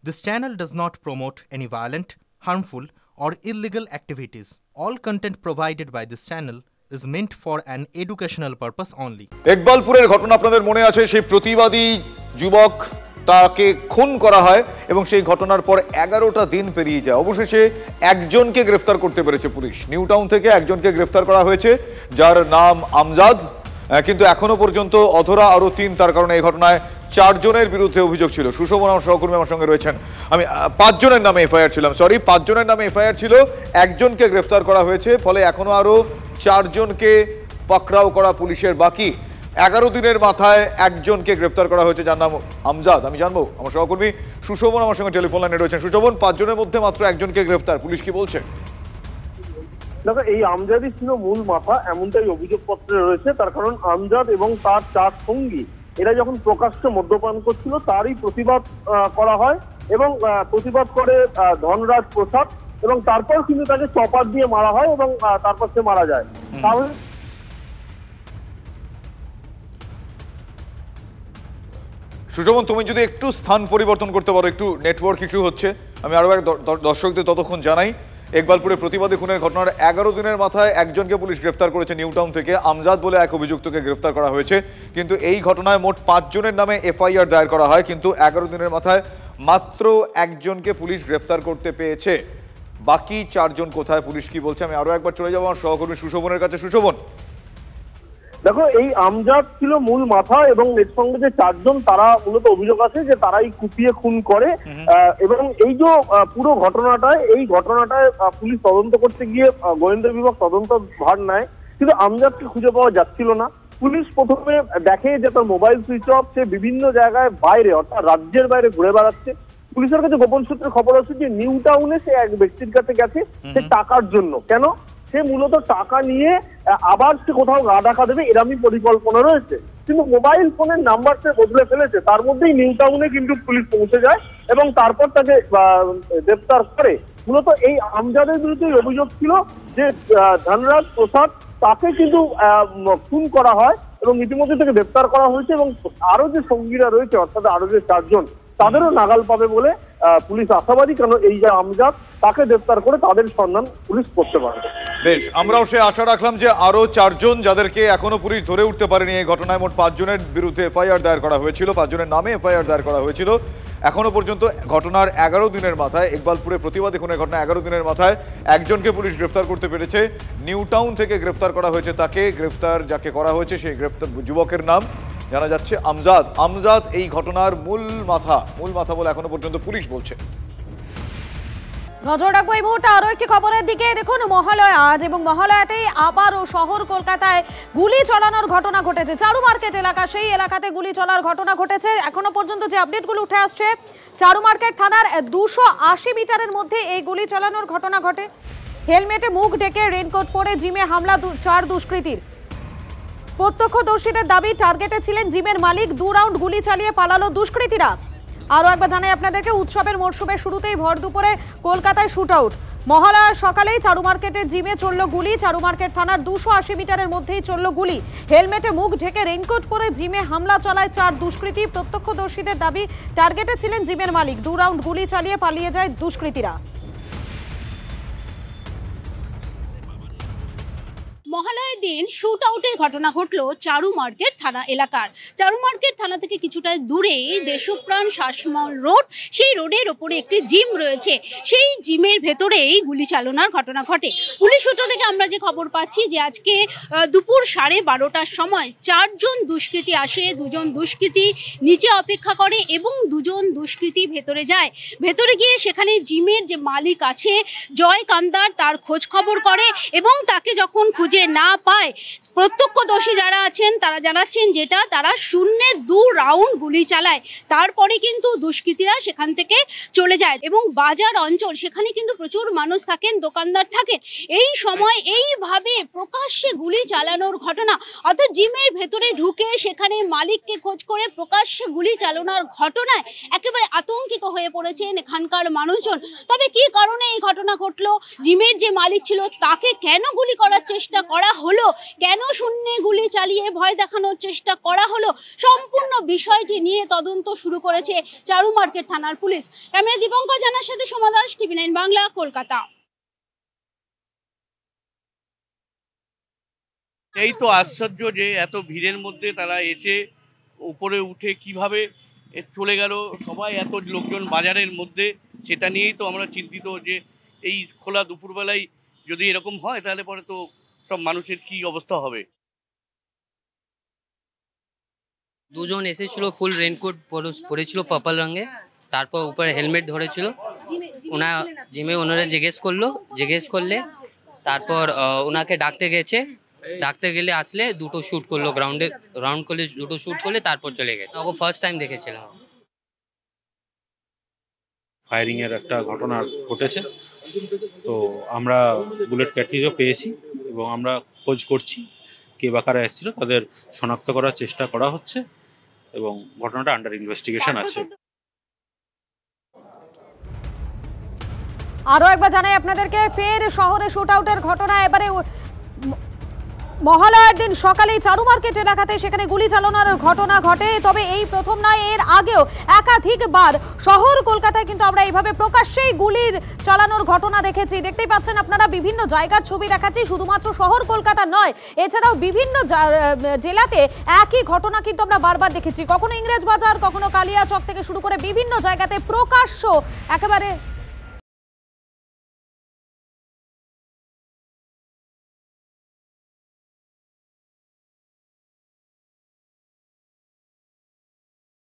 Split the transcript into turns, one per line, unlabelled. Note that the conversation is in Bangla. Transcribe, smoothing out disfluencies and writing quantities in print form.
This channel does not promote any violent, harmful, or illegal activities. All content provided by this channel is meant for an educational purpose only.
একবালপুরের ঘটনা আপনাদের মনে আছে, সেই প্রতিবাদী যুবক তাকে খুন করা হয় এবং সেই ঘটনার পর 11টা দিন পেরিয়ে যায়। অবশেষে একজনকে গ্রেফতার করতে পেরেছে পুলিশ। নিউ টাউন থেকে একজনকে গ্রেফতার করা হয়েছে, যার নাম আমজাদ। কিন্তু এখনো পর্যন্ত অধরা আরো 3, তার কারণে এই ঘটনায় 4 জনের বিরুদ্ধে অভিযোগ ছিল। সুশোভন আমার সহকর্মী আমার সঙ্গে রয়েছেন। আমি 5 জনের নামে এফআইআর ছিল, 5 জনের নামে এফআইআর ছিল, একজনকে গ্রেফতার করা হয়েছে, ফলে এখনো আরো 4 জনকে পাকড়াও করা পুলিশের বাকি। 11 দিনের মাথায় একজনকে গ্রেফতার করা হয়েছে, যার নাম আমজাদ। আমি জানবো, আমার সহকর্মী সুশোভন আমার সঙ্গে টেলিফোন লাইনে রয়েছেন। সুশোভন, 5 জনের মধ্যে মাত্র একজনকে গ্রেফতার, পুলিশ কি বলছে?
দেখো, এই আমজাদই ছিল মূল মাথা, এমনটাই অভিযোগপত্রে রয়েছে। তার কারণ আমজাদ এবং তার 4 সঙ্গী এরা যখন প্রকাশ্যে মদ্যপান করছিল তারই প্রতিবাদ করা হয় এবং প্রতিবাদ করে ধনরাজ প্রসাদ, এবং তারপর কিন্তু তাকে চপার দিয়ে মারা হয় এবং তারপর সে মারা যায়। তাহলে
সুশোভন, তুমি যদি একটু স্থান পরিবর্তন করতে পারো, একটু নেটওয়ার্ক ইস্যু হচ্ছে। আমি আরো এক দর্শকদের ততক্ষণ জানাই, একবালপুরে প্রতিবাদী খুনের ঘটনার 11 দিনের মাথায় একজনকে পুলিশ গ্রেফতার করেছে নিউ টাউন থেকে। আমজাদ বলে এক অভিযুক্তকে গ্রেফতার করা হয়েছে, কিন্তু এই ঘটনায় মোট 5 জনের নামে এফআইআর দায়ের করা হয়, কিন্তু 11 দিনের মাথায় মাত্র একজনকে পুলিশ গ্রেফতার করতে পেয়েছে। বাকি 4 জন কোথায়, পুলিশ কি বলছে? আমি আরো একবার চলে যাবো আমার সহকর্মী সুশোভনের কাছে। সুশোভন,
দেখো, এই আমজাদ ছিল মূল মাথা এবং এর সঙ্গে যে 4 জন, তারা মূলত অভিযোগ আছে যে তারাই কুপিয়ে খুন করে। এবং এই যে পুরো ঘটনাটায় পুলিশ তদন্ত করতে গিয়ে গোয়েন্দা বিভাগ তদন্ত ভার নেয়, কিন্তু আমজাদকে খুঁজে পাওয়া যাচ্ছিল না। পুলিশ প্রথমে দেখে যে তার মোবাইল সুইচ অফ, সে বিভিন্ন জায়গায় বাইরে, অর্থাৎ রাজ্যের বাইরে ঘুরে বেড়াচ্ছে। পুলিশের কাছে গোপন সূত্রে খবর আছে যে নিউ টাউনে সে এক ব্যক্তির কাছে গেছে সে টাকার জন্য। কেন? সে মূলত টাকা নিয়ে আবার সে কোথাও গা ঢাকা দেবে এরকমই পরিকল্পনা রয়েছে, কিন্তু মোবাইল ফোনের নাম্বার সে বদলে ফেলেছে। তার মধ্যেই নিউ টাউনে কিন্তু পুলিশ পৌঁছে যায় এবং তারপর তাকে গ্রেফতার করে। মূলত এই আমজাদের বিরুদ্ধে অভিযোগ ছিল যে ধনরাজ প্রসাদ, তাকে কিন্তু খুন করা হয় এবং ইতিমধ্যে তাকে গ্রেফতার করা হয়েছে এবং আরো যে সঙ্গীরা রয়েছে, অর্থাৎ আরো যে 4 জন, তাদেরও নাগাল পাবে বলে পুলিশ আশাবাদী। কারণ এই যে আমজাদ, তাকে গ্রেফতার করে তাদের সন্ধান পুলিশ করতে পারবে।
বেশ, আমরাও সে আশা রাখলাম যে আরো 4 জন, যাদেরকে এখনো পুলিশ ধরে উঠতে পারেনি। এই ঘটনায় মোট 5 জনের বিরুদ্ধে এফআইআর দায়ের করা হয়েছিল, 5 জনের নামে এফআইআর দায়ের করা হয়েছিল। এখনো পর্যন্ত ঘটনার 11 দিনের মাথায়, একবালপুরে প্রতিবাদী খুনের ঘটনা 11 দিনের মাথায় একজনকে পুলিশ গ্রেফতার করতে পেরেছে। নিউ টাউন থেকে গ্রেফতার করা হয়েছে তাকে। গ্রেফতার যাকে করা হয়েছে সেই গ্রেফতার যুবকের নাম জানা যাচ্ছে আমজাদ। আমজাদ এই ঘটনার মূল মাথা বলে এখনো পর্যন্ত পুলিশ বলছে।
নজর রাখবো এই মুহূর্তে আরো একটি খবরের দিকে। দেখুন, মহালয়া আজ এবং মহালয়াতেই আবারও শহর কলকাতায় গুলি চালানোর ঘটনা ঘটেছে। চারু মার্কেট এলাকা, সেই এলাকাতে গুলি চলার ঘটনা ঘটেছে। এখনো পর্যন্ত যে আপডেটগুলো উঠে আসছে, চারু মার্কেট থানার 280 মিটারের মধ্যে এই গুলি চালানোর ঘটনা ঘটে। হেলমেটে মুখ ঢেকে রেনকোট পরে জিমে হামলা 4 দুষ্কৃতীর। প্রত্যক্ষদর্শীদের দাবি টার্গেটে ছিলেন জিমের মালিক। 2 রাউন্ড গুলি চালিয়ে পালালো দুষ্কৃতীরা। আরও একবার জানাই আপনাদেরকে, উৎসবের মরশুমের শুরুতেই ভর দুপুরে কলকাতায় শুট আউট। মহালয়ার সকালেই চারু মার্কেটের জিমে চলল গুলি। চারু মার্কেট থানার 280 মিটারের মধ্যেই চলল গুলি। হেলমেটে মুখ ঢেকে রেইনকোট পরে জিমে হামলা চালায় 4 দুষ্কৃতী। প্রত্যক্ষদর্শীদের দাবি টার্গেটে ছিলেন জিমের মালিক। 2 রাউন্ড গুলি চালিয়ে পালিয়ে যায় দুষ্কৃতীরা।
মহালয়ার দিন শুট আউটের ঘটনা ঘটলো চারু মার্কেট থানা এলাকার। চারু মার্কেট থানা থেকে কিছুটা দূরে দেশপ্রাণ শাসমল রোড, সেই রোডের ওপরে একটি জিম রয়েছে। সেই জিমের ভেতরেই গুলি চালনার ঘটনা ঘটে। পুলিশ সূত্র থেকে আমরা যে খবর পাচ্ছি যে আজকে দুপুর 12:30টার সময় 4 জন দুষ্কৃতী আসে। 2 জন দুষ্কৃতী নিচে অপেক্ষা করে এবং 2 জন দুষ্কৃতী ভেতরে যায়। ভেতরে গিয়ে সেখানে জিমের যে মালিক আছে জয় কান্দার, তার খোঁজ খবর করে এবং তাকে যখন খুঁজে না পায়, প্রত্যক্ষদর্শী যারা আছেন তারা জানাচ্ছেন যেটা তারা শূন্যে 2 রাউন্ড গুলি চালায়। তারপরে কিন্তু দুষ্কৃতীরা সেখান থেকে চলে যায় এবং বাজার অঞ্চল, সেখানে কিন্তু প্রচুর মানুষ থাকেন, দোকানদার থাকেন। এই সময় এইভাবে প্রকাশ্যে গুলি চালানোর ঘটনা, অর্থাৎ জিমের ভেতরে ঢুকে সেখানে মালিককে খোঁজ করে প্রকাশ্যে গুলি চালানোর ঘটনায় একেবারে আতঙ্কিত হয়ে পড়েছেন এখানকার মানুষজন। তবে কি কারণে এই ঘটনা ঘটলো, জিমের যে মালিক ছিল তাকে কেন গুলি করার চেষ্টা করা হলো, কেন শূন্যে গুলি চালিয়ে ভয় দেখানোর চেষ্টা করা হলো, সম্পূর্ণ বিষয়টি নিয়ে তদন্ত শুরু করেছে চারু মার্কেট থানার পুলিশ। ক্যামেরা দীপঙ্কর জানার সাথে সোমা দাস, TV9 বাংলা, কলকাতা।
এই তো আশ্চর্য যে এত ভিড়ের মধ্যে তারা এসে উপরে উঠে কিভাবে চলে গেল, সবাই এত লোকজন বাজারের মধ্যে, সেটা নিয়েই তো আমরা চিন্তিত যে এই খোলা দুপুরবেলায় যদি এরকম হয় তাহলে পরে তো সব মানুষের কি অবস্থা হবে।
দুজন এসেছিল, ফুল রেনকোট পরেছিল পার্পল রঙে, তারপর উপরে হেলমেট ধরেছিল। ওনারা জিজ্ঞেস করলে তারপর ওনাকে ডাকতে গেলে আসলে দুটো শ্যুট করলো, রাউন্ড করলে দুটো শ্যুট করলে তারপর চলে গেছে। ওকে ফার্স্ট টাইম দেখেছিলাম।
ফায়ারিং এর একটা ঘটনা ঘটেছে, তো আমরা বুলেট ক্যাটরিজও পেয়েছি এবং আমরা খোঁজ করছি কে বা কারা এসেছিল, তাদের শনাক্ত করার চেষ্টা করা হচ্ছে এবং ঘটনাটা আন্ডার ইনভেস্টিগেশন আছে।
আরো একবার জানাই আপনাদেরকে, ফের শহরে শুট আউটের ঘটনা। এবারে মহালয়ার দিন সকালেই চারু মার্কেট এলাকাতে সেখানে গুলি চালানোর ঘটনা ঘটে। তবে এই প্রথম নয়, এর আগেও একাধিকবার শহর কলকাতায় কিন্তু আমরা এইভাবে প্রকাশ্যেই গুলির চালানোর ঘটনা দেখেছি। দেখতেই পাচ্ছেন আপনারা, বিভিন্ন জায়গার ছবি দেখাচ্ছি, শুধুমাত্র শহর কলকাতা নয়, এছাড়াও বিভিন্ন জেলাতে একই ঘটনা কিন্তু আমরা বারবার দেখেছি। কখনো ইংরেজ বাজার, কখনো কালিয়াচক থেকে শুরু করে বিভিন্ন জায়গাতে প্রকাশ্য একেবারে